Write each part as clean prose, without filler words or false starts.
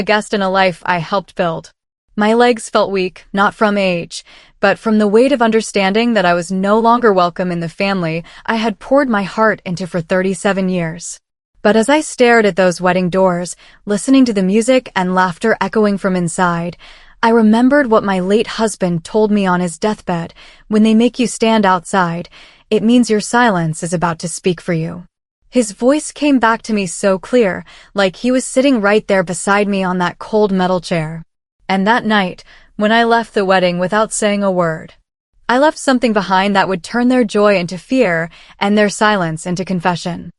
a guest in a life I helped build. My legs felt weak, not from age, but from the weight of understanding that I was no longer welcome in the family I had poured my heart into for 37 years. But as I stared at those wedding doors, listening to the music and laughter echoing from inside, I remembered what my late husband told me on his deathbed: when they make you stand outside, it means your silence is about to speak for you. His voice came back to me so clear, like he was sitting right there beside me on that cold metal chair. And that night, when I left the wedding without saying a word, I left something behind that would turn their joy into fear and their silence into confession.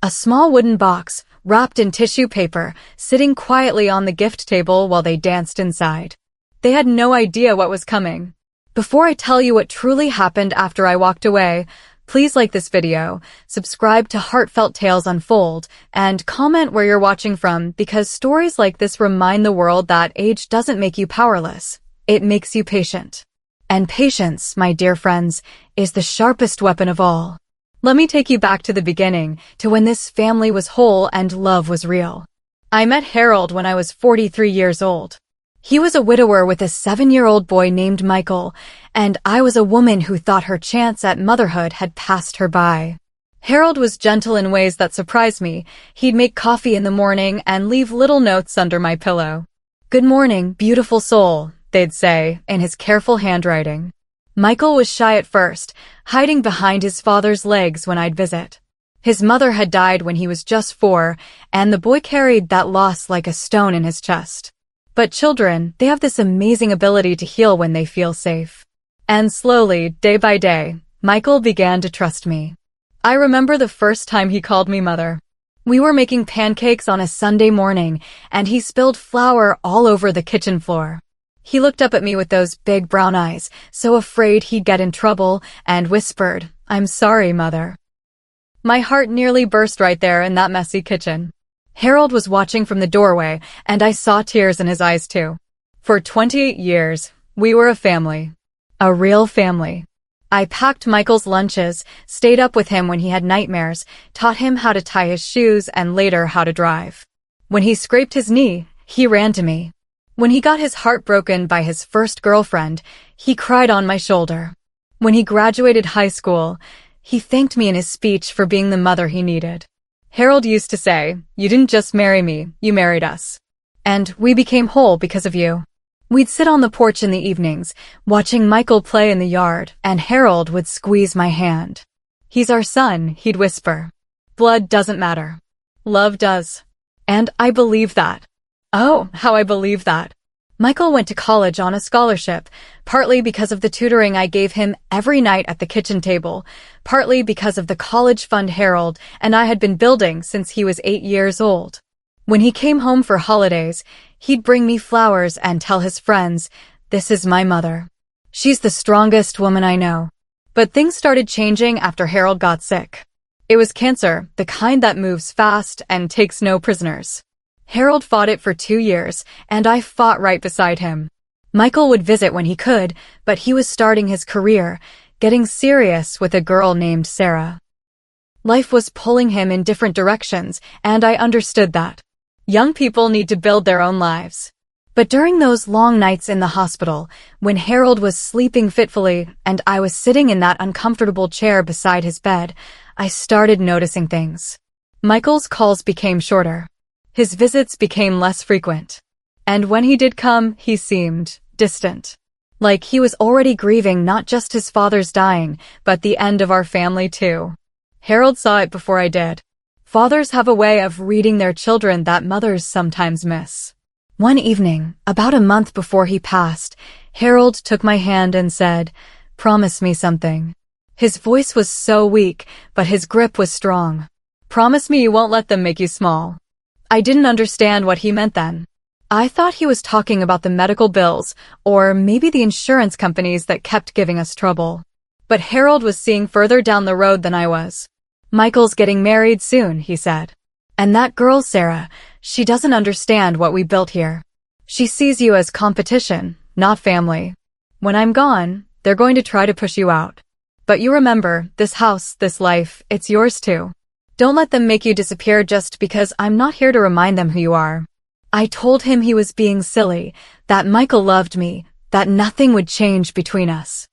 A small wooden box, wrapped in tissue paper, sitting quietly on the gift table while they danced inside. They had no idea what was coming. Before I tell you what truly happened after I walked away, please like this video, subscribe to Heartfelt Tales Unfold, and comment where you're watching from, because stories like this remind the world that age doesn't make you powerless. It makes you patient. And patience, my dear friends, is the sharpest weapon of all. Let me take you back to the beginning, to when this family was whole and love was real. I met Harold when I was 43 years old. He was a widower with a 7-year-old boy named Michael, and I was a woman who thought her chance at motherhood had passed her by. Harold was gentle in ways that surprised me. He'd make coffee in the morning and leave little notes under my pillow. "Good morning, beautiful soul," they'd say, in his careful handwriting. Michael was shy at first, hiding behind his father's legs when I'd visit. His mother had died when he was just 4, and the boy carried that loss like a stone in his chest. But children, they have this amazing ability to heal when they feel safe. And slowly, day by day, Michael began to trust me. I remember the first time he called me mother. We were making pancakes on a Sunday morning, and he spilled flour all over the kitchen floor. He looked up at me with those big brown eyes, so afraid he'd get in trouble, and whispered, "I'm sorry, Mother." My heart nearly burst right there in that messy kitchen. Harold was watching from the doorway, and I saw tears in his eyes too. For 28 years, we were a family. A real family. I packed Michael's lunches, stayed up with him when he had nightmares, taught him how to tie his shoes and later how to drive. When he scraped his knee, he ran to me. When he got his heart broken by his first girlfriend, he cried on my shoulder. When he graduated high school, he thanked me in his speech for being the mother he needed. Harold used to say, "You didn't just marry me, you married us. And we became whole because of you." We'd sit on the porch in the evenings, watching Michael play in the yard, and Harold would squeeze my hand. "He's our son," he'd whisper. "Blood doesn't matter. Love does." And I believe that. Oh, how I believe that. Michael went to college on a scholarship, partly because of the tutoring I gave him every night at the kitchen table, partly because of the college fund Harold and I had been building since he was 8 years old. When he came home for holidays, he'd bring me flowers and tell his friends, "This is my mother. She's the strongest woman I know." But things started changing after Harold got sick. It was cancer, the kind that moves fast and takes no prisoners. Harold fought it for 2 years, and I fought right beside him. Michael would visit when he could, but he was starting his career, getting serious with a girl named Sarah. Life was pulling him in different directions, and I understood that. Young people need to build their own lives. But during those long nights in the hospital, when Harold was sleeping fitfully and I was sitting in that uncomfortable chair beside his bed, I started noticing things. Michael's calls became shorter. His visits became less frequent. And when he did come, he seemed distant. Like he was already grieving not just his father's dying, but the end of our family too. Harold saw it before I did. Fathers have a way of reading their children that mothers sometimes miss. One evening, about a month before he passed, Harold took my hand and said, "Promise me something." His voice was so weak, but his grip was strong. "Promise me you won't let them make you small." I didn't understand what he meant then. I thought he was talking about the medical bills, or maybe the insurance companies that kept giving us trouble. But Harold was seeing further down the road than I was. "Michael's getting married soon," he said. "And that girl, Sarah, she doesn't understand what we built here. She sees you as competition, not family. When I'm gone, they're going to try to push you out. But you remember, this house, this life, it's yours too. Don't let them make you disappear just because I'm not here to remind them who you are." I told him he was being silly, that Michael loved me, that nothing would change between us.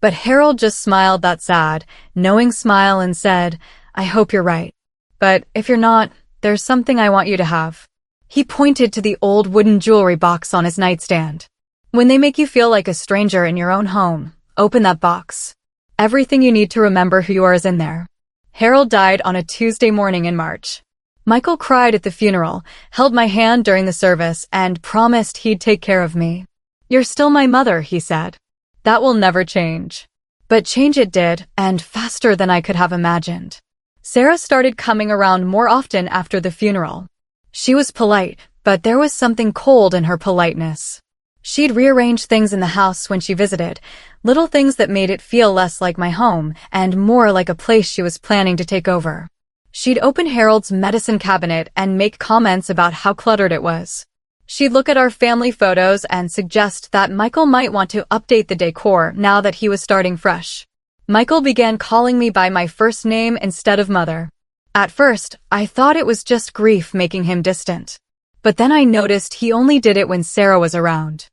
But Harold just smiled that sad, knowing smile and said, I hope you're right. But if you're not, there's something I want you to have. He pointed to the old wooden jewelry box on his nightstand. When they make you feel like a stranger in your own home, open that box. Everything you need to remember who you are is in there. Harold died on a Tuesday morning in March. Michael cried at the funeral, held my hand during the service, and promised he'd take care of me. You're still my mother, he said. That will never change. But change it did, and faster than I could have imagined. Sarah started coming around more often after the funeral. She was polite, but there was something cold in her politeness. She'd rearrange things in the house when she visited, little things that made it feel less like my home and more like a place she was planning to take over. She'd open Harold's medicine cabinet and make comments about how cluttered it was. She'd look at our family photos and suggest that Michael might want to update the decor now that he was starting fresh. Michael began calling me by my first name instead of mother. At first, I thought it was just grief making him distant. But then I noticed he only did it when Sarah was around.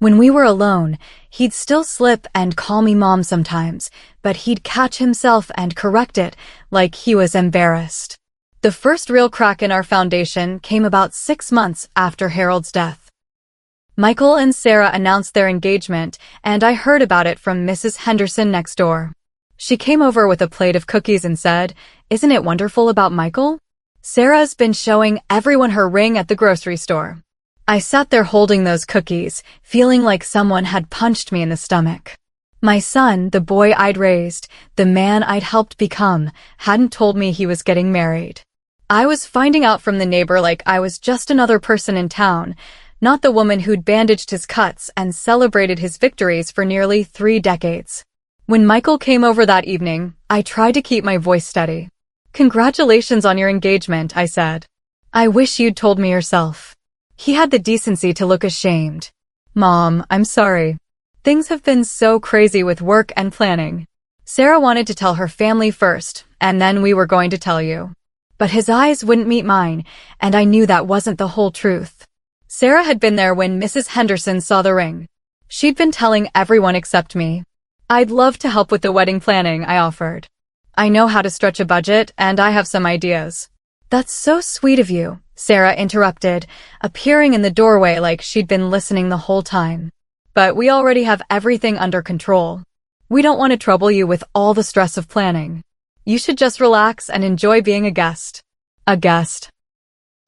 When we were alone, he'd still slip and call me mom sometimes, but he'd catch himself and correct it like he was embarrassed. The first real crack in our foundation came about 6 months after Harold's death. Michael and Sarah announced their engagement, and I heard about it from Mrs. Henderson next door. She came over with a plate of cookies and said, "Isn't it wonderful about Michael? Sarah's been showing everyone her ring at the grocery store." I sat there holding those cookies, feeling like someone had punched me in the stomach. My son, the boy I'd raised, the man I'd helped become, hadn't told me he was getting married. I was finding out from the neighbor like I was just another person in town, not the woman who'd bandaged his cuts and celebrated his victories for nearly 3 decades. When Michael came over that evening, I tried to keep my voice steady. "Congratulations on your engagement," I said. "I wish you'd told me yourself." He had the decency to look ashamed. "Mom, I'm sorry. Things have been so crazy with work and planning. Sarah wanted to tell her family first, and then we were going to tell you." But his eyes wouldn't meet mine, and I knew that wasn't the whole truth. Sarah had been there when Mrs. Henderson saw the ring. She'd been telling everyone except me. "I'd love to help with the wedding planning," I offered. "I know how to stretch a budget, and I have some ideas." "That's so sweet of you," Sarah interrupted, appearing in the doorway like she'd been listening the whole time. "But we already have everything under control. We don't want to trouble you with all the stress of planning. You should just relax and enjoy being a guest." A guest.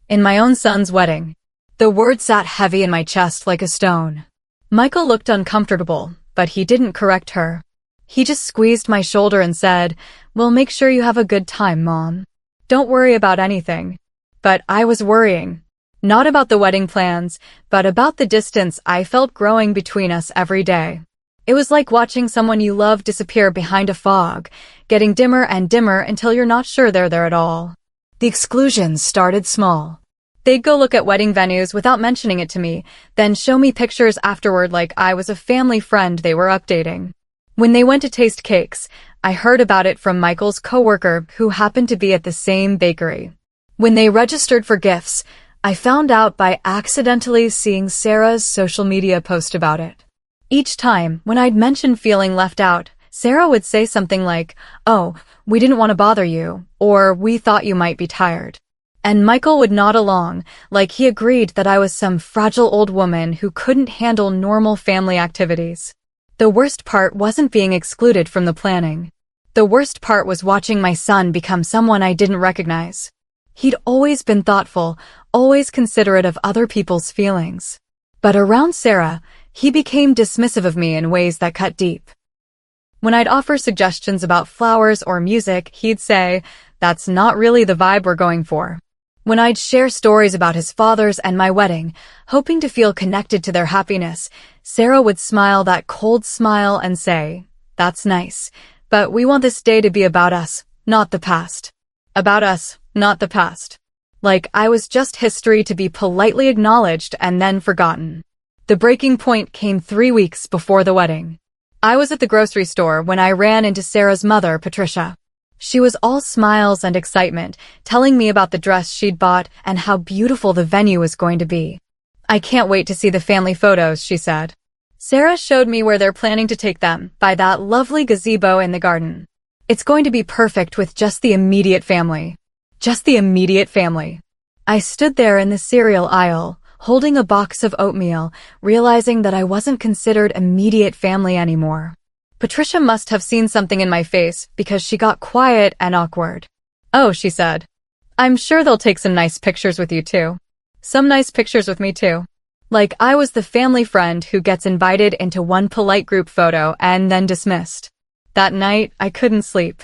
In my own son's wedding. The word sat heavy in my chest like a stone. Michael looked uncomfortable, but he didn't correct her. He just squeezed my shoulder and said, "We'll make sure you have a good time, Mom. Don't worry about anything." But I was worrying. Not about the wedding plans, but about the distance I felt growing between us every day. It was like watching someone you love disappear behind a fog, getting dimmer and dimmer until you're not sure they're there at all. The exclusions started small. They'd go look at wedding venues without mentioning it to me, then show me pictures afterward like I was a family friend they were updating. When they went to taste cakes, I heard about it from Michael's coworker who happened to be at the same bakery. When they registered for gifts, I found out by accidentally seeing Sarah's social media post about it. Each time, when I'd mention feeling left out, Sarah would say something like, "Oh, we didn't want to bother you," or "We thought you might be tired." And Michael would nod along, like he agreed that I was some fragile old woman who couldn't handle normal family activities. The worst part wasn't being excluded from the planning. The worst part was watching my son become someone I didn't recognize. He'd always been thoughtful, always considerate of other people's feelings. But around Sarah, he became dismissive of me in ways that cut deep. When I'd offer suggestions about flowers or music, he'd say, "That's not really the vibe we're going for." When I'd share stories about his father's and my wedding, hoping to feel connected to their happiness, Sarah would smile that cold smile and say, "That's nice, but we want this day to be about us, not the past." About us, not the past. Like I was just history to be politely acknowledged and then forgotten. The breaking point came 3 weeks before the wedding. I was at the grocery store when I ran into Sarah's mother, Patricia. She was all smiles and excitement, telling me about the dress she'd bought and how beautiful the venue was going to be. "I can't wait to see the family photos," she said. Sarah showed me where they're planning to take them, by that lovely gazebo in the garden. "It's going to be perfect with just the immediate family." Just the immediate family. I stood there in the cereal aisle, holding a box of oatmeal, realizing that I wasn't considered immediate family anymore. Patricia must have seen something in my face because she got quiet and awkward. "Oh," she said. "I'm sure they'll take some nice pictures with you too. Some nice pictures with me too." Like I was the family friend who gets invited into one polite group photo and then dismissed. That night, I couldn't sleep.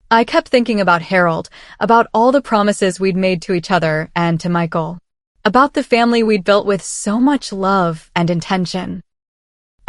I kept thinking about Harold, about all the promises we'd made to each other and to Michael. About the family we'd built with so much love and intention.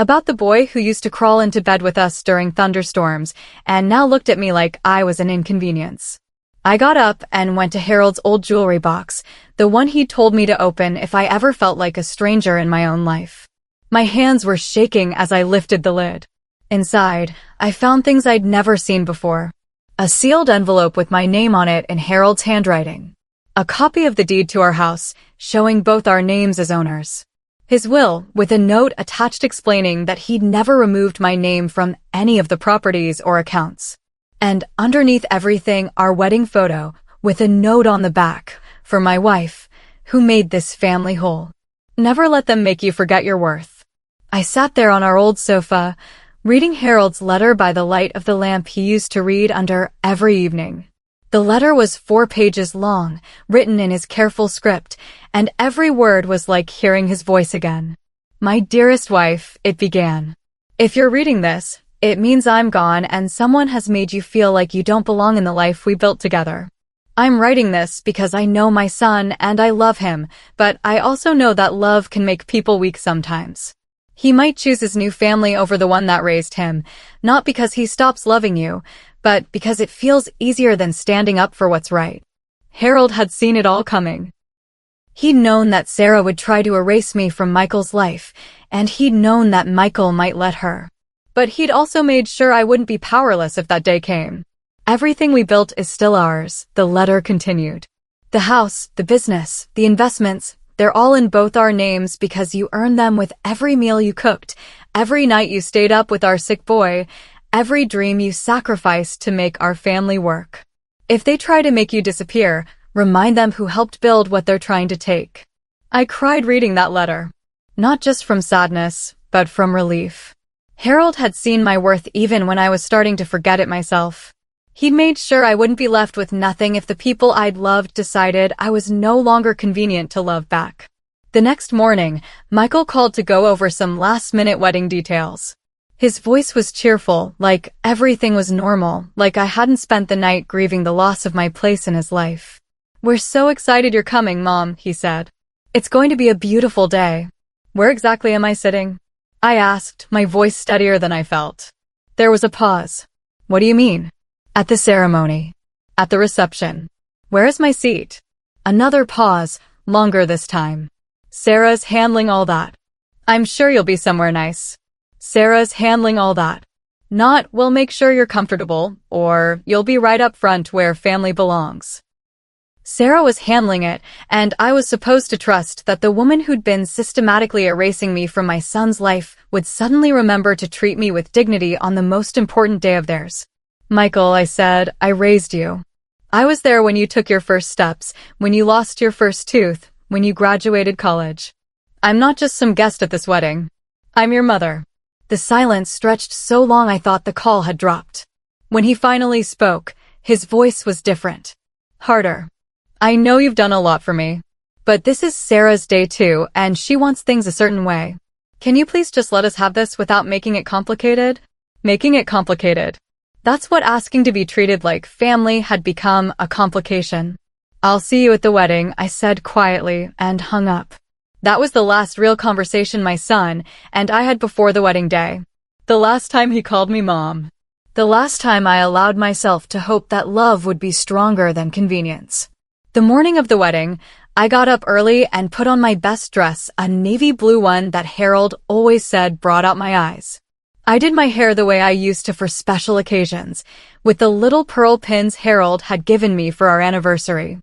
About the boy who used to crawl into bed with us during thunderstorms and now looked at me like I was an inconvenience. I got up and went to Harold's old jewelry box, the one he'd told me to open if I ever felt like a stranger in my own life. My hands were shaking as I lifted the lid. Inside, I found things I'd never seen before. A sealed envelope with my name on it in Harold's handwriting. A copy of the deed to our house, showing both our names as owners. His will, with a note attached explaining that he'd never removed my name from any of the properties or accounts. And underneath everything, our wedding photo, with a note on the back, for my wife, who made this family whole. Never let them make you forget your worth. I sat there on our old sofa, reading Harold's letter by the light of the lamp he used to read under every evening. The letter was 4 pages long, written in his careful script, and every word was like hearing his voice again. "My dearest wife," it began. "If you're reading this, it means I'm gone and someone has made you feel like you don't belong in the life we built together. I'm writing this because I know my son and I love him, but I also know that love can make people weak sometimes. He might choose his new family over the one that raised him, not because he stops loving you, but because it feels easier than standing up for what's right." Harold had seen it all coming. He'd known that Sarah would try to erase me from Michael's life, and he'd known that Michael might let her. But he'd also made sure I wouldn't be powerless if that day came. "Everything we built is still ours," the letter continued. "The house, the business, the investments, they're all in both our names because you earned them with every meal you cooked, every night you stayed up with our sick boy, every dream you sacrificed to make our family work. If they try to make you disappear, remind them who helped build what they're trying to take." I cried reading that letter. Not just from sadness, but from relief. Harold had seen my worth even when I was starting to forget it myself. He made sure I wouldn't be left with nothing if the people I'd loved decided I was no longer convenient to love back. The next morning, Michael called to go over some last-minute wedding details. His voice was cheerful, like everything was normal, like I hadn't spent the night grieving the loss of my place in his life. "We're so excited you're coming, Mom," he said. "It's going to be a beautiful day." "Where exactly am I sitting?" I asked, my voice steadier than I felt. There was a pause. "What do you mean?" "At the ceremony. At the reception." "Where is my seat?" Another pause, longer this time. "Sarah's handling all that." "I'm sure you'll be somewhere nice." "Sarah's handling all that." Not, "We'll make sure you're comfortable," or "You'll be right up front where family belongs." Sarah was handling it, and I was supposed to trust that the woman who'd been systematically erasing me from my son's life would suddenly remember to treat me with dignity on the most important day of theirs. "Michael," I said, "I raised you. I was there when you took your first steps, when you lost your first tooth, when you graduated college. I'm not just some guest at this wedding. I'm your mother." The silence stretched so long I thought the call had dropped. When he finally spoke, his voice was different. Harder. "I know you've done a lot for me, but this is Sarah's day too, and she wants things a certain way. Can you please just let us have this without making it complicated?" Making it complicated. That's what asking to be treated like family had become, a complication. "I'll see you at the wedding," I said quietly, and hung up. That was the last real conversation my son and I had before the wedding day. The last time he called me Mom. The last time I allowed myself to hope that love would be stronger than convenience. The morning of the wedding, I got up early and put on my best dress, a navy blue one that Harold always said brought out my eyes. I did my hair the way I used to for special occasions, with the little pearl pins Harold had given me for our anniversary.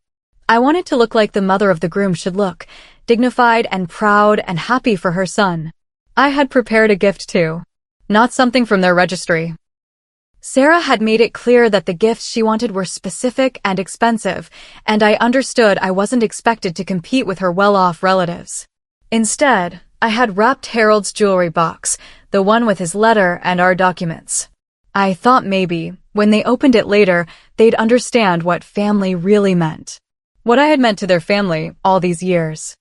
I wanted to look like the mother of the groom should look, dignified and proud and happy for her son. I had prepared a gift too, not something from their registry. Sarah had made it clear that the gifts she wanted were specific and expensive, and I understood I wasn't expected to compete with her well-off relatives. Instead, I had wrapped Harold's jewelry box, the one with his letter and our documents. I thought maybe, when they opened it later, they'd understand what family really meant. What I had meant to their family all these years.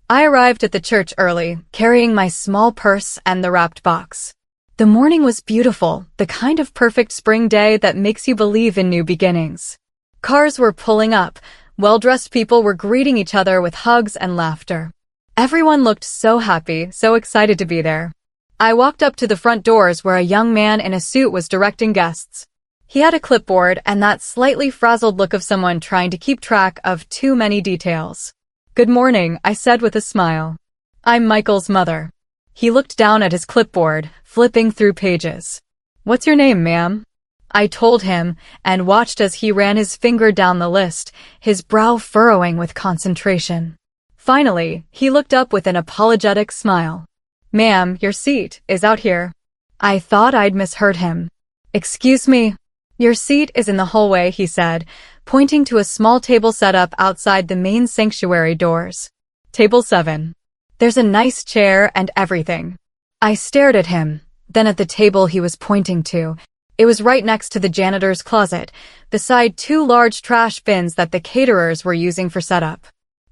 I arrived at the church early, carrying my small purse and the wrapped box. The morning was beautiful, the kind of perfect spring day that makes you believe in new beginnings. Cars were pulling up, well-dressed people were greeting each other with hugs and laughter. Everyone looked so happy, so excited to be there. I walked up to the front doors where a young man in a suit was directing guests. He had a clipboard and that slightly frazzled look of someone trying to keep track of too many details. "Good morning," I said with a smile. "I'm Michael's mother." He looked down at his clipboard, flipping through pages. "What's your name, ma'am?" I told him, and watched as he ran his finger down the list, his brow furrowing with concentration. Finally, he looked up with an apologetic smile. "Ma'am, your seat is out here." I thought I'd misheard him. "Excuse me." "Your seat is in the hallway," he said, pointing to a small table set up outside the main sanctuary doors. "Table 7. There's a nice chair and everything." I stared at him, then at the table he was pointing to. It was right next to the janitor's closet, beside 2 large trash bins that the caterers were using for setup.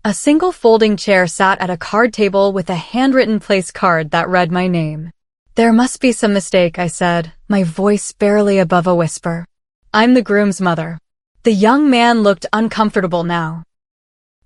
A single folding chair sat at a card table with a handwritten place card that read my name. "There must be some mistake," I said, my voice barely above a whisper. "I'm the groom's mother." The young man looked uncomfortable now.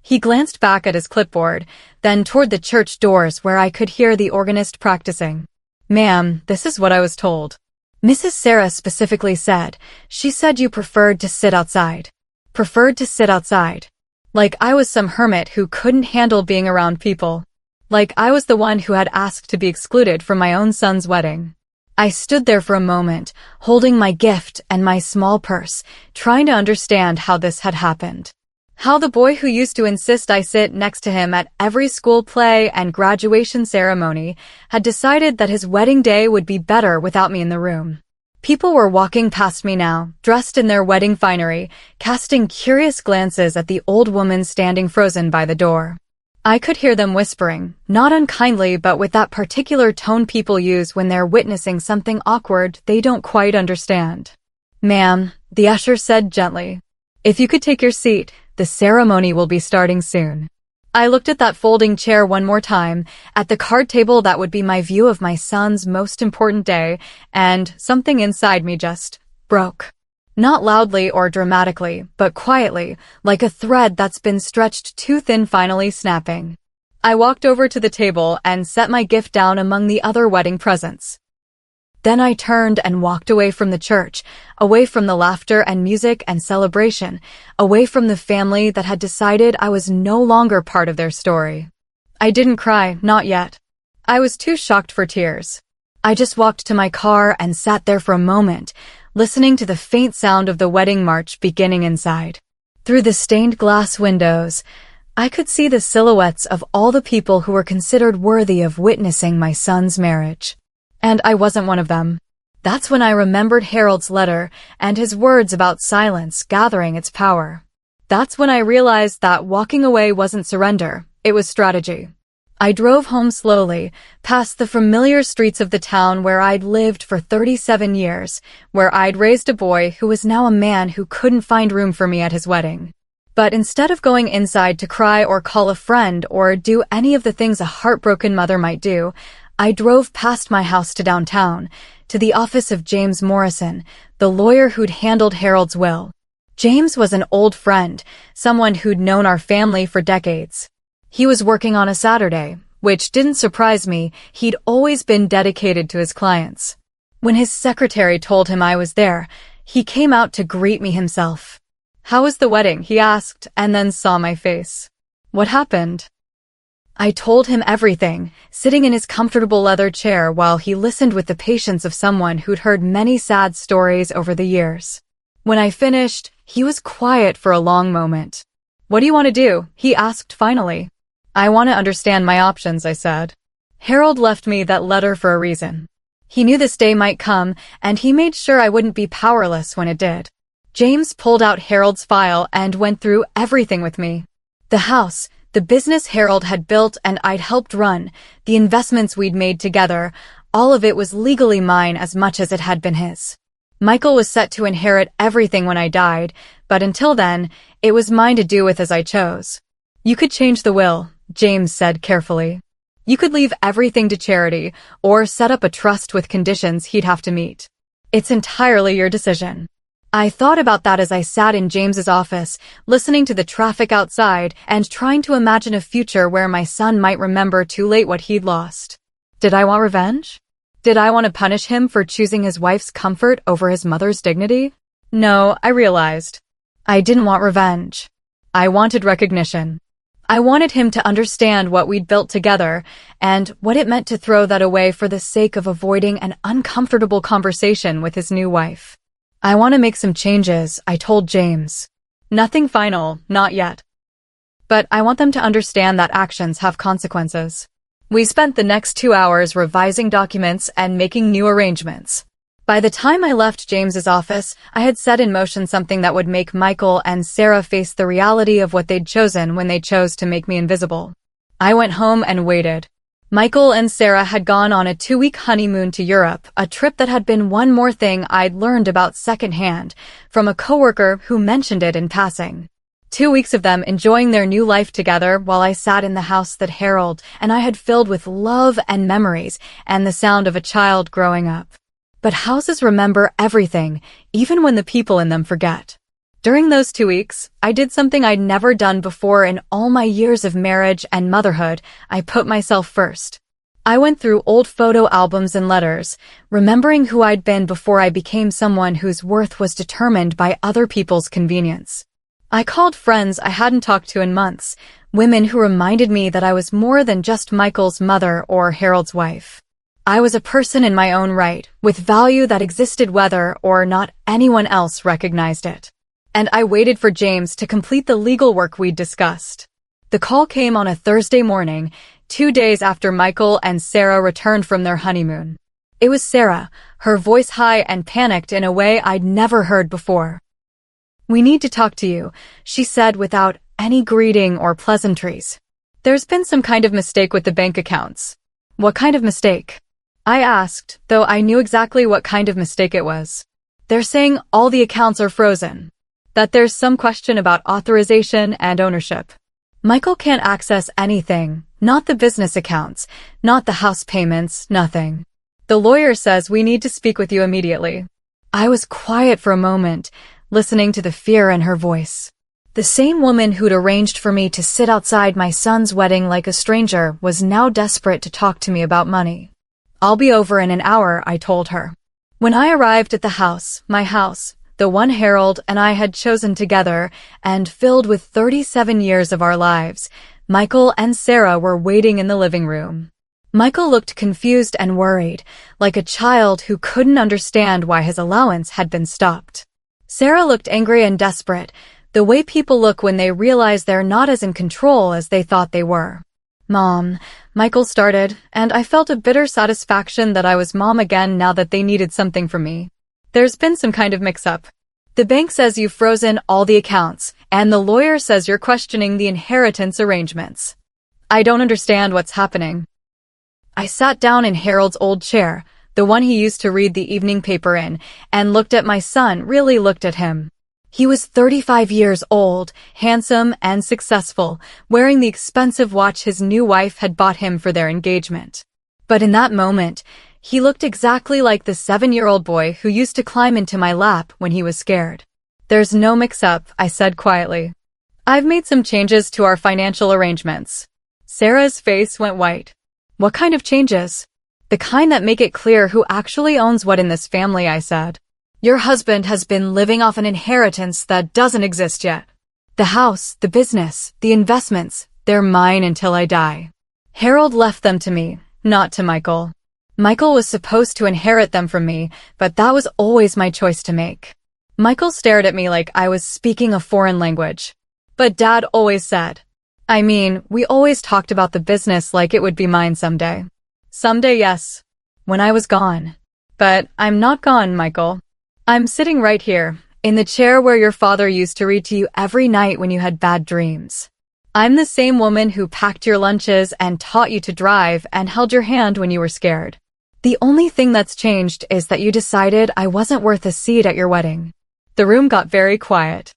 He glanced back at his clipboard, then toward the church doors where I could hear the organist practicing. "Ma'am, this is what I was told. Mrs. Sarah specifically said, she said you preferred to sit outside." Preferred to sit outside. Like I was some hermit who couldn't handle being around people. Like I was the one who had asked to be excluded from my own son's wedding. I stood there for a moment, holding my gift and my small purse, trying to understand how this had happened. How the boy who used to insist I sit next to him at every school play and graduation ceremony had decided that his wedding day would be better without me in the room. People were walking past me now, dressed in their wedding finery, casting curious glances at the old woman standing frozen by the door. I could hear them whispering, not unkindly but with that particular tone people use when they're witnessing something awkward they don't quite understand. "Ma'am," the usher said gently, "if you could take your seat, the ceremony will be starting soon." I looked at that folding chair one more time, at the card table that would be my view of my son's most important day, and something inside me just broke. Not loudly or dramatically, but quietly, like a thread that's been stretched too thin finally snapping. I walked over to the table and set my gift down among the other wedding presents. Then I turned and walked away from the church, away from the laughter and music and celebration, away from the family that had decided I was no longer part of their story. I didn't cry, not yet. I was too shocked for tears. I just walked to my car and sat there for a moment, listening to the faint sound of the wedding march beginning inside. Through the stained glass windows, I could see the silhouettes of all the people who were considered worthy of witnessing my son's marriage. And I wasn't one of them. That's when I remembered Harold's letter and his words about silence gathering its power. That's when I realized that walking away wasn't surrender, it was strategy. I drove home slowly, past the familiar streets of the town where I'd lived for 37 years, where I'd raised a boy who was now a man who couldn't find room for me at his wedding. But instead of going inside to cry or call a friend or do any of the things a heartbroken mother might do, I drove past my house to downtown, to the office of James Morrison, the lawyer who'd handled Harold's will. James was an old friend, someone who'd known our family for decades. He was working on a Saturday, which didn't surprise me. He'd always been dedicated to his clients. When his secretary told him I was there, he came out to greet me himself. "How was the wedding?" he asked, and then saw my face. "What happened?" I told him everything, sitting in his comfortable leather chair while he listened with the patience of someone who'd heard many sad stories over the years. When I finished, he was quiet for a long moment. "What do you want to do?" he asked finally. "I want to understand my options," I said. Harold left me that letter for a reason. He knew this day might come, and he made sure I wouldn't be powerless when it did. James pulled out Harold's file and went through everything with me. The house, the business Harold had built and I'd helped run, the investments we'd made together, all of it was legally mine as much as it had been his. Michael was set to inherit everything when I died, but until then, it was mine to do with as I chose. "You could change the will," James said carefully. "You could leave everything to charity, or set up a trust with conditions he'd have to meet. It's entirely your decision." I thought about that as I sat in James's office, listening to the traffic outside and trying to imagine a future where my son might remember too late what he'd lost. Did I want revenge? Did I want to punish him for choosing his wife's comfort over his mother's dignity? No, I realized. I didn't want revenge. I wanted recognition. I wanted him to understand what we'd built together and what it meant to throw that away for the sake of avoiding an uncomfortable conversation with his new wife. "I want to make some changes," I told James. "Nothing final, not yet. But I want them to understand that actions have consequences." We spent the next 2 hours revising documents and making new arrangements. By the time I left James's office, I had set in motion something that would make Michael and Sarah face the reality of what they'd chosen when they chose to make me invisible. I went home and waited. Michael and Sarah had gone on a 2-week honeymoon to Europe, a trip that had been one more thing I'd learned about secondhand from a coworker who mentioned it in passing. 2 weeks of them enjoying their new life together while I sat in the house that Harold and I had filled with love and memories and the sound of a child growing up. But houses remember everything, even when the people in them forget. During those 2 weeks, I did something I'd never done before in all my years of marriage and motherhood. I put myself first. I went through old photo albums and letters, remembering who I'd been before I became someone whose worth was determined by other people's convenience. I called friends I hadn't talked to in months, women who reminded me that I was more than just Michael's mother or Harold's wife. I was a person in my own right, with value that existed whether or not anyone else recognized it. And I waited for James to complete the legal work we'd discussed. The call came on a Thursday morning, 2 days after Michael and Sarah returned from their honeymoon. It was Sarah, her voice high and panicked in a way I'd never heard before. "We need to talk to you," she said without any greeting or pleasantries. "There's been some kind of mistake with the bank accounts." "What kind of mistake?" I asked, though I knew exactly what kind of mistake it was. "They're saying all the accounts are frozen. That there's some question about authorization and ownership. Michael can't access anything, not the business accounts, not the house payments, nothing. The lawyer says we need to speak with you immediately." I was quiet for a moment, listening to the fear in her voice. The same woman who'd arranged for me to sit outside my son's wedding like a stranger was now desperate to talk to me about money. "I'll be over in an hour," I told her. When I arrived at the house, my house, the one Harold and I had chosen together and filled with 37 years of our lives, Michael and Sarah were waiting in the living room. Michael looked confused and worried, like a child who couldn't understand why his allowance had been stopped. Sarah looked angry and desperate, the way people look when they realize they're not as in control as they thought they were. "Mom," Michael started, and I felt a bitter satisfaction that I was mom again now that they needed something from me. "There's been some kind of mix-up. The bank says you've frozen all the accounts, and the lawyer says you're questioning the inheritance arrangements. I don't understand what's happening." I sat down in Harold's old chair, the one he used to read the evening paper in, and looked at my son, really looked at him. He was 35 years old, handsome and successful, wearing the expensive watch his new wife had bought him for their engagement. But in that moment, he looked exactly like the 7-year-old boy who used to climb into my lap when he was scared. "There's no mix-up," I said quietly. "I've made some changes to our financial arrangements." Sarah's face went white. "What kind of changes?" "The kind that make it clear who actually owns what in this family," I said. "Your husband has been living off an inheritance that doesn't exist yet. The house, the business, the investments, they're mine until I die. Harold left them to me, not to Michael. Michael was supposed to inherit them from me, but that was always my choice to make. Michael stared at me like I was speaking a foreign language. But Dad always said. I mean, we always talked about the business like it would be mine someday. Someday, yes. When I was gone. But I'm not gone, Michael. I'm sitting right here, in the chair where your father used to read to you every night when you had bad dreams. I'm the same woman who packed your lunches and taught you to drive and held your hand when you were scared. The only thing that's changed is that you decided I wasn't worth a seat at your wedding. The room got very quiet.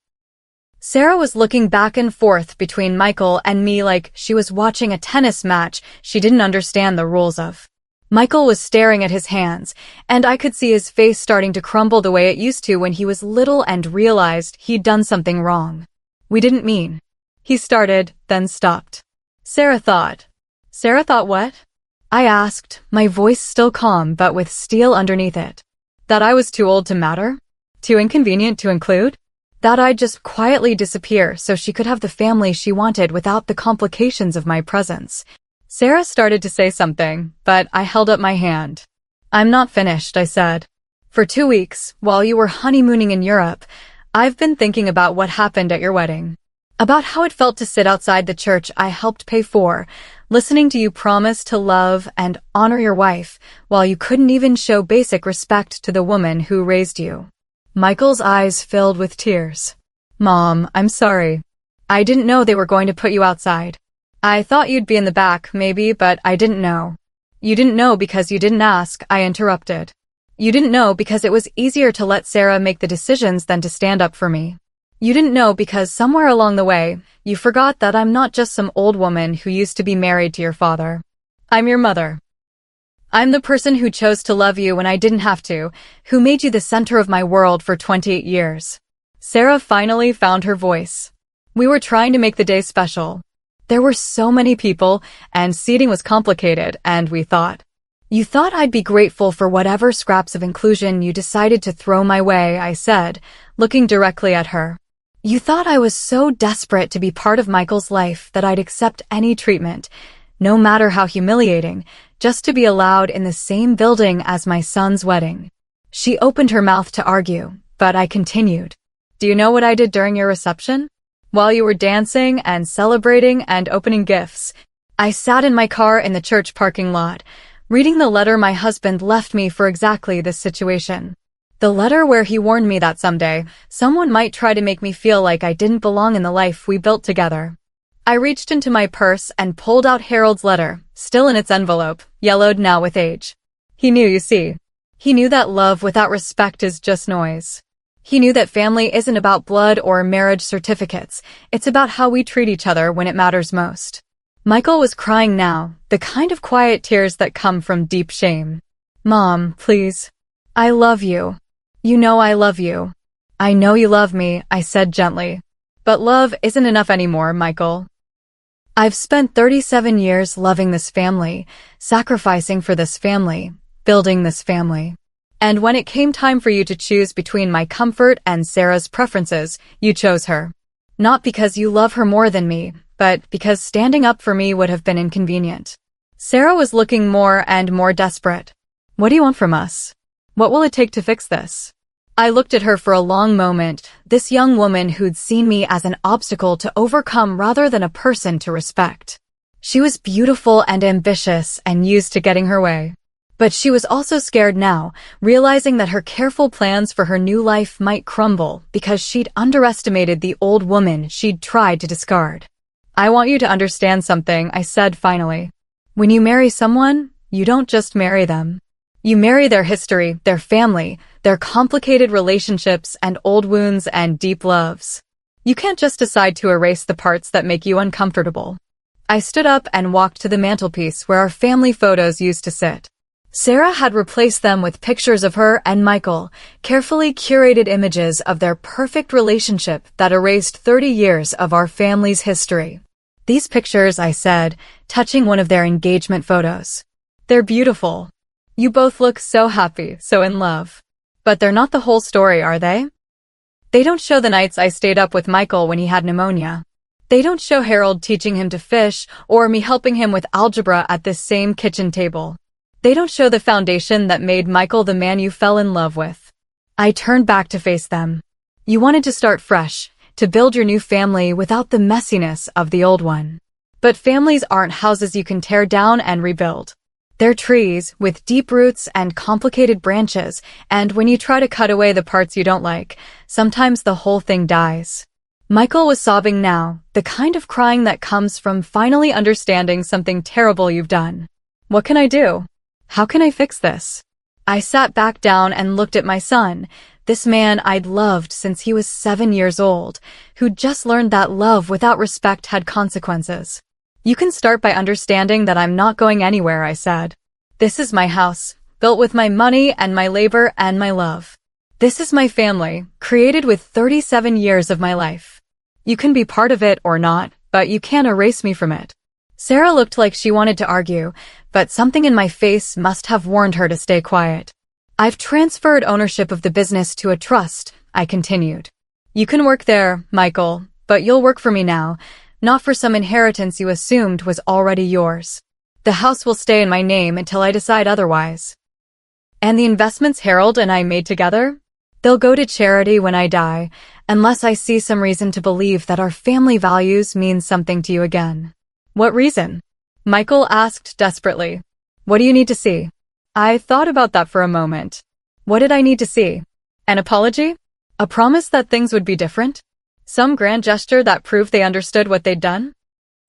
Sarah was looking back and forth between Michael and me like she was watching a tennis match she didn't understand the rules of. Michael was staring at his hands, and I could see his face starting to crumble the way it used to when he was little and realized he'd done something wrong. We didn't mean. He started, then stopped. Sarah thought. Sarah thought what? I asked, my voice still calm but with steel underneath it. That I was too old to matter? Too inconvenient to include? That I'd just quietly disappear so she could have the family she wanted without the complications of my presence. Sarah started to say something, but I held up my hand. I'm not finished, I said. For 2 weeks, while you were honeymooning in Europe, I've been thinking about what happened at your wedding. About how it felt to sit outside the church I helped pay for, listening to you promise to love and honor your wife, while you couldn't even show basic respect to the woman who raised you. Michael's eyes filled with tears. Mom, I'm sorry. I didn't know they were going to put you outside. I thought you'd be in the back, maybe, but I didn't know. You didn't know because you didn't ask, I interrupted. You didn't know because it was easier to let Sarah make the decisions than to stand up for me. You didn't know because somewhere along the way, you forgot that I'm not just some old woman who used to be married to your father. I'm your mother. I'm the person who chose to love you when I didn't have to, who made you the center of my world for 28 years. Sarah finally found her voice. We were trying to make the day special. There were so many people, and seating was complicated, and we thought. You thought I'd be grateful for whatever scraps of inclusion you decided to throw my way, I said, looking directly at her. You thought I was so desperate to be part of Michael's life that I'd accept any treatment, no matter how humiliating, just to be allowed in the same building as my son's wedding. She opened her mouth to argue, but I continued. Do you know what I did during your reception? While you were dancing and celebrating and opening gifts, I sat in my car in the church parking lot, reading the letter my husband left me for exactly this situation. The letter where he warned me that someday, someone might try to make me feel like I didn't belong in the life we built together. I reached into my purse and pulled out Harold's letter, still in its envelope, yellowed now with age. He knew, you see. He knew that love without respect is just noise. He knew that family isn't about blood or marriage certificates. It's about how we treat each other when it matters most. Michael was crying now, the kind of quiet tears that come from deep shame. Mom, please. I love you. You know I love you. I know you love me, I said gently. But love isn't enough anymore, Michael. I've spent 37 years loving this family, sacrificing for this family, building this family. And when it came time for you to choose between my comfort and Sarah's preferences, you chose her. Not because you love her more than me, but because standing up for me would have been inconvenient. Sarah was looking more and more desperate. What do you want from us? What will it take to fix this? I looked at her for a long moment, this young woman who'd seen me as an obstacle to overcome rather than a person to respect. She was beautiful and ambitious and used to getting her way. But she was also scared now, realizing that her careful plans for her new life might crumble because she'd underestimated the old woman she'd tried to discard. I want you to understand something, I said finally. When you marry someone, you don't just marry them. You marry their history, their family, their complicated relationships and old wounds and deep loves. You can't just decide to erase the parts that make you uncomfortable. I stood up and walked to the mantelpiece where our family photos used to sit. Sarah had replaced them with pictures of her and Michael, carefully curated images of their perfect relationship that erased 30 years of our family's history. These pictures, I said, touching one of their engagement photos. They're beautiful. You both look so happy, so in love. But they're not the whole story, are they? They don't show the nights I stayed up with Michael when he had pneumonia. They don't show Harold teaching him to fish or me helping him with algebra at this same kitchen table. They don't show the foundation that made Michael the man you fell in love with. I turned back to face them. You wanted to start fresh, to build your new family without the messiness of the old one. But families aren't houses you can tear down and rebuild. They're trees with deep roots and complicated branches, and when you try to cut away the parts you don't like, sometimes the whole thing dies. Michael was sobbing now, the kind of crying that comes from finally understanding something terrible you've done. What can I do? How can I fix this? I sat back down and looked at my son, this man I'd loved since he was 7 years old, who'd just learned that love without respect had consequences. You can start by understanding that I'm not going anywhere, I said. This is my house, built with my money and my labor and my love. This is my family, created with 37 years of my life. You can be part of it or not, but you can't erase me from it. Sarah looked like she wanted to argue, but something in my face must have warned her to stay quiet. I've transferred ownership of the business to a trust, I continued. You can work there, Michael, but you'll work for me now, not for some inheritance you assumed was already yours. The house will stay in my name until I decide otherwise. And the investments Harold and I made together? They'll go to charity when I die, unless I see some reason to believe that our family values mean something to you again. What reason? Michael asked desperately. What do you need to see? I thought about that for a moment. What did I need to see? An apology? A promise that things would be different? Some grand gesture that proved they understood what they'd done?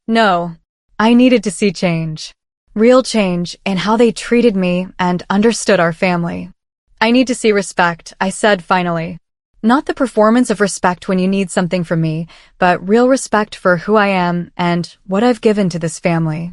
No. I needed to see change. Real change in how they treated me and understood our family. I need to see respect, I said finally. Not the performance of respect when you need something from me, but real respect for who I am and what I've given to this family.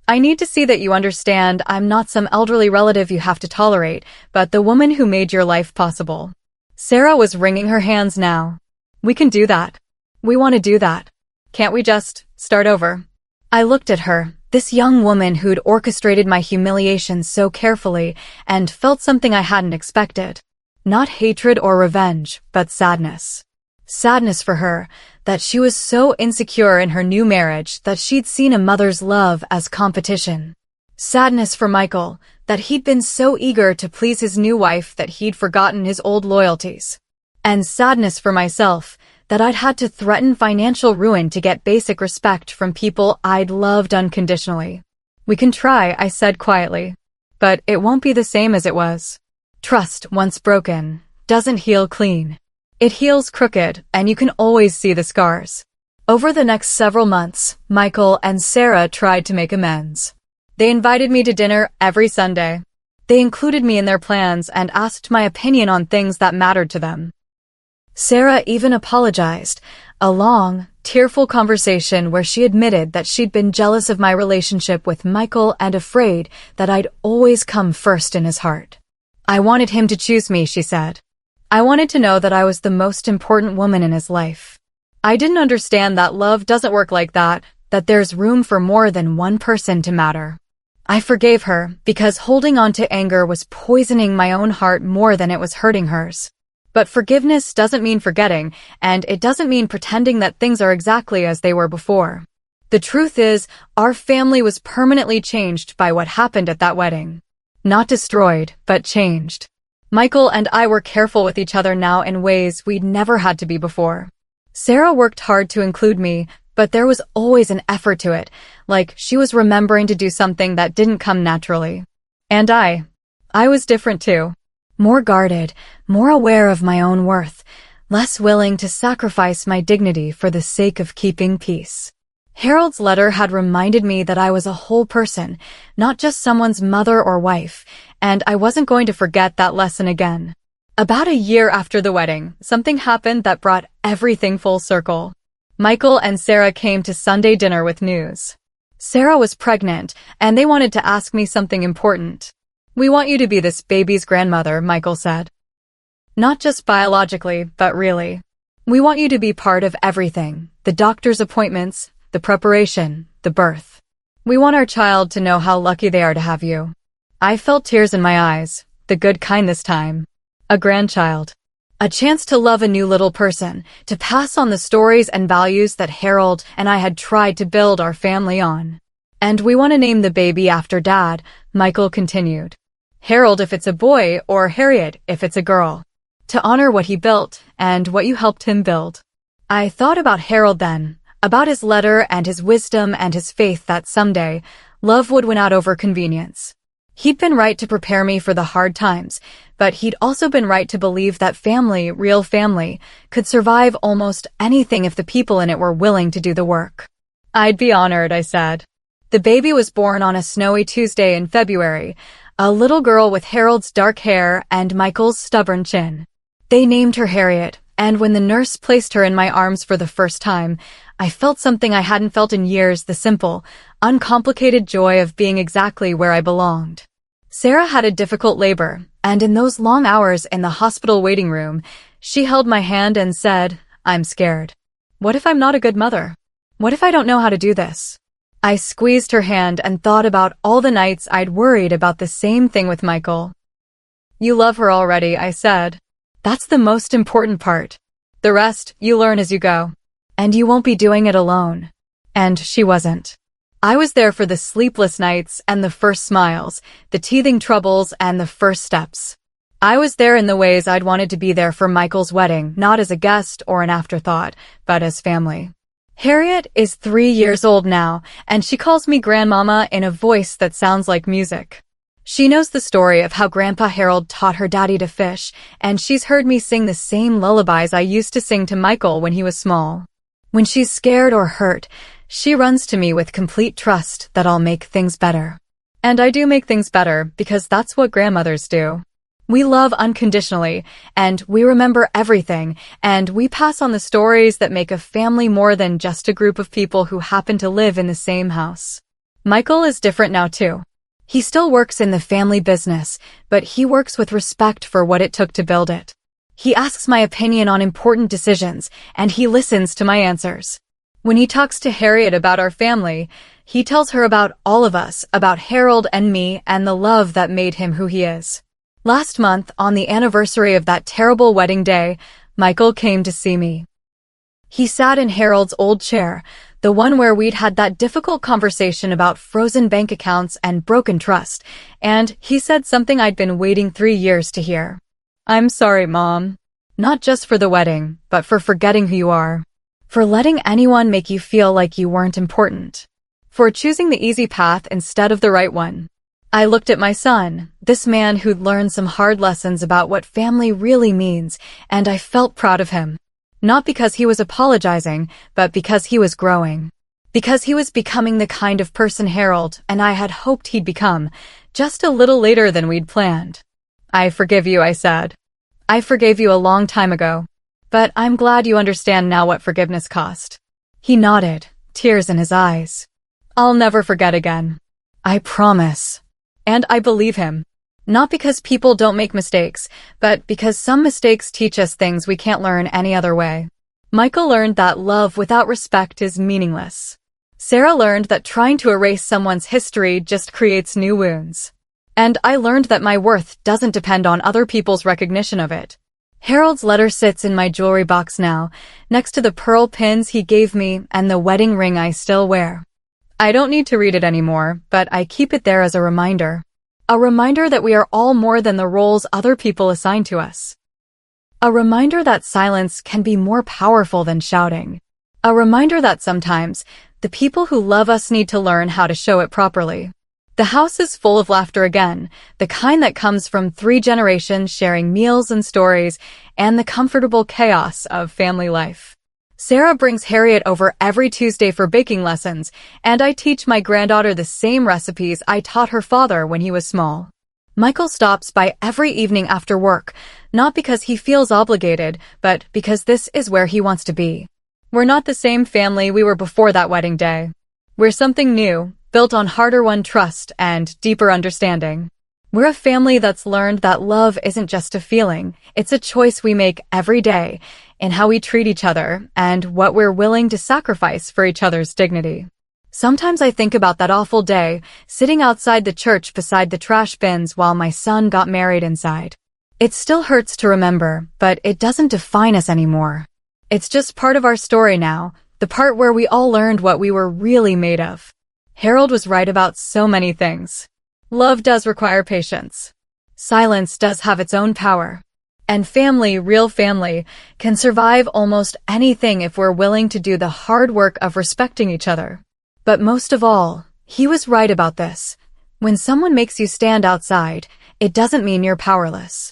I need to see that you understand I'm not some elderly relative you have to tolerate, but the woman who made your life possible. Sarah was wringing her hands now. We can do that. We want to do that. Can't we just start over? I looked at her, this young woman who'd orchestrated my humiliation so carefully, and felt something I hadn't expected. Not hatred or revenge, but sadness. Sadness for her, that she was so insecure in her new marriage that she'd seen a mother's love as competition. Sadness for Michael, that he'd been so eager to please his new wife that he'd forgotten his old loyalties. And sadness for myself, that I'd had to threaten financial ruin to get basic respect from people I'd loved unconditionally. We can try, I said quietly. But it won't be the same as it was. Trust, once broken, doesn't heal clean. It heals crooked, and you can always see the scars. Over the next several months, Michael and Sarah tried to make amends. They invited me to dinner every Sunday. They included me in their plans and asked my opinion on things that mattered to them. Sarah even apologized, a long, tearful conversation where she admitted that she'd been jealous of my relationship with Michael and afraid that I'd always come first in his heart. I wanted him to choose me, she said. I wanted to know that I was the most important woman in his life. I didn't understand that love doesn't work like that there's room for more than one person to matter. I forgave her because holding on to anger was poisoning my own heart more than it was hurting hers. But forgiveness doesn't mean forgetting, and it doesn't mean pretending that things are exactly as they were before. The truth is, our family was permanently changed by what happened at that wedding. Not destroyed, but changed. Michael and I were careful with each other now in ways we'd never had to be before. Sarah worked hard to include me, but there was always an effort to it, like she was remembering to do something that didn't come naturally. And I was different too. More guarded, more aware of my own worth, less willing to sacrifice my dignity for the sake of keeping peace. Harold's letter had reminded me that I was a whole person, not just someone's mother or wife, and I wasn't going to forget that lesson again. About a year after the wedding, something happened that brought everything full circle. Michael and Sarah came to Sunday dinner with news. Sarah was pregnant, and they wanted to ask me something important. We want you to be this baby's grandmother, Michael said. Not just biologically, but really. We want you to be part of everything, the doctor's appointments, the preparation, the birth. We want our child to know how lucky they are to have you. I felt tears in my eyes, the good kind this time. A grandchild. A chance to love a new little person, to pass on the stories and values that Harold and I had tried to build our family on. And we want to name the baby after Dad, Michael continued. Harold if it's a boy, or Harriet if it's a girl. To honor what he built, and what you helped him build. I thought about Harold then, about his letter and his wisdom and his faith that someday, love would win out over convenience. He'd been right to prepare me for the hard times, but he'd also been right to believe that family, real family, could survive almost anything if the people in it were willing to do the work. I'd be honored, I said. The baby was born on a snowy Tuesday in February, a little girl with Harold's dark hair and Michael's stubborn chin. They named her Harriet, and when the nurse placed her in my arms for the first time, I felt something I hadn't felt in years, the simple, uncomplicated joy of being exactly where I belonged. Sarah had a difficult labor, and in those long hours in the hospital waiting room, she held my hand and said, I'm scared. What if I'm not a good mother? What if I don't know how to do this? I squeezed her hand and thought about all the nights I'd worried about the same thing with Michael. You love her already, I said. That's the most important part. The rest, you learn as you go. And you won't be doing it alone. And she wasn't. I was there for the sleepless nights and the first smiles, the teething troubles and the first steps. I was there in the ways I'd wanted to be there for Michael's wedding, not as a guest or an afterthought, but as family. Harriet is 3 years old now, and she calls me Grandmama in a voice that sounds like music. She knows the story of how Grandpa Harold taught her daddy to fish, and she's heard me sing the same lullabies I used to sing to Michael when he was small. When she's scared or hurt, she runs to me with complete trust that I'll make things better. And I do make things better because that's what grandmothers do. We love unconditionally, and we remember everything, and we pass on the stories that make a family more than just a group of people who happen to live in the same house. Michael is different now too. He still works in the family business, but he works with respect for what it took to build it. He asks my opinion on important decisions, and he listens to my answers. When he talks to Harriet about our family, he tells her about all of us, about Harold and me, and the love that made him who he is. Last month, on the anniversary of that terrible wedding day, Michael came to see me. He sat in Harold's old chair, the one where we'd had that difficult conversation about frozen bank accounts and broken trust, and he said something I'd been waiting 3 years to hear. I'm sorry, Mom. Not just for the wedding, but for forgetting who you are. For letting anyone make you feel like you weren't important. For choosing the easy path instead of the right one. I looked at my son, this man who'd learned some hard lessons about what family really means, and I felt proud of him. Not because he was apologizing, but because he was growing. Because he was becoming the kind of person Harold and I had hoped he'd become, just a little later than we'd planned. I forgive you, I said. I forgave you a long time ago. But I'm glad you understand now what forgiveness cost. He nodded, tears in his eyes. I'll never forget again. I promise. And I believe him. Not because people don't make mistakes, but because some mistakes teach us things we can't learn any other way. Michael learned that love without respect is meaningless. Sarah learned that trying to erase someone's history just creates new wounds. And I learned that my worth doesn't depend on other people's recognition of it. Harold's letter sits in my jewelry box now, next to the pearl pins he gave me and the wedding ring I still wear. I don't need to read it anymore, but I keep it there as a reminder. A reminder that we are all more than the roles other people assign to us. A reminder that silence can be more powerful than shouting. A reminder that sometimes, the people who love us need to learn how to show it properly. The house is full of laughter again, the kind that comes from 3 generations sharing meals and stories, and the comfortable chaos of family life. Sarah brings Harriet over every Tuesday for baking lessons, and I teach my granddaughter the same recipes I taught her father when he was small. Michael stops by every evening after work, not because he feels obligated, but because this is where he wants to be. We're not the same family we were before that wedding day. We're something new, built on harder-won trust and deeper understanding. We're a family that's learned that love isn't just a feeling, it's a choice we make every day in how we treat each other and what we're willing to sacrifice for each other's dignity. Sometimes I think about that awful day, sitting outside the church beside the trash bins while my son got married inside. It still hurts to remember, but it doesn't define us anymore. It's just part of our story now, the part where we all learned what we were really made of. Harold was right about so many things. Love does require patience. Silence does have its own power. And family, real family, can survive almost anything if we're willing to do the hard work of respecting each other. But most of all, he was right about this. When someone makes you stand outside, it doesn't mean you're powerless.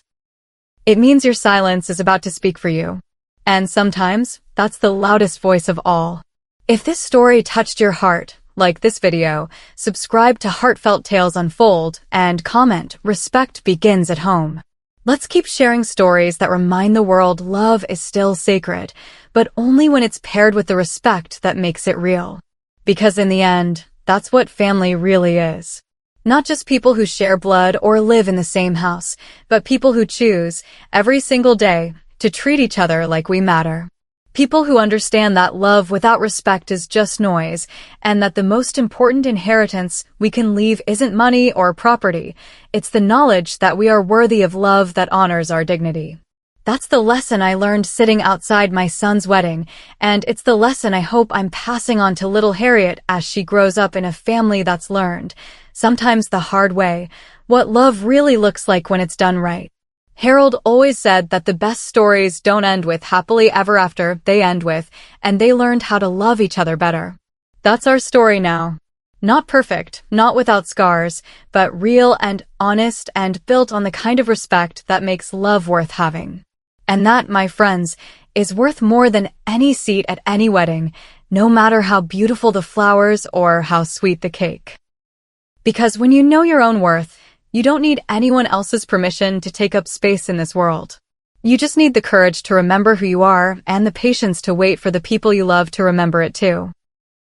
It means your silence is about to speak for you. And sometimes, that's the loudest voice of all. If this story touched your heart, like this video, subscribe to Heartfelt Tales Unfold, and comment, "Respect begins at home." Let's keep sharing stories that remind the world love is still sacred, but only when it's paired with the respect that makes it real. Because in the end, that's what family really is. Not just people who share blood or live in the same house, but people who choose, every single day, to treat each other like we matter. People who understand that love without respect is just noise, and that the most important inheritance we can leave isn't money or property. It's the knowledge that we are worthy of love that honors our dignity. That's the lesson I learned sitting outside my son's wedding, and it's the lesson I hope I'm passing on to little Harriet as she grows up in a family that's learned, sometimes the hard way, what love really looks like when it's done right. Harold always said that the best stories don't end with happily ever after, they end with, and they learned how to love each other better. That's our story now. Not perfect, not without scars, but real and honest and built on the kind of respect that makes love worth having. And that, my friends, is worth more than any seat at any wedding, no matter how beautiful the flowers or how sweet the cake. Because when you know your own worth, you don't need anyone else's permission to take up space in this world. You just need the courage to remember who you are and the patience to wait for the people you love to remember it too.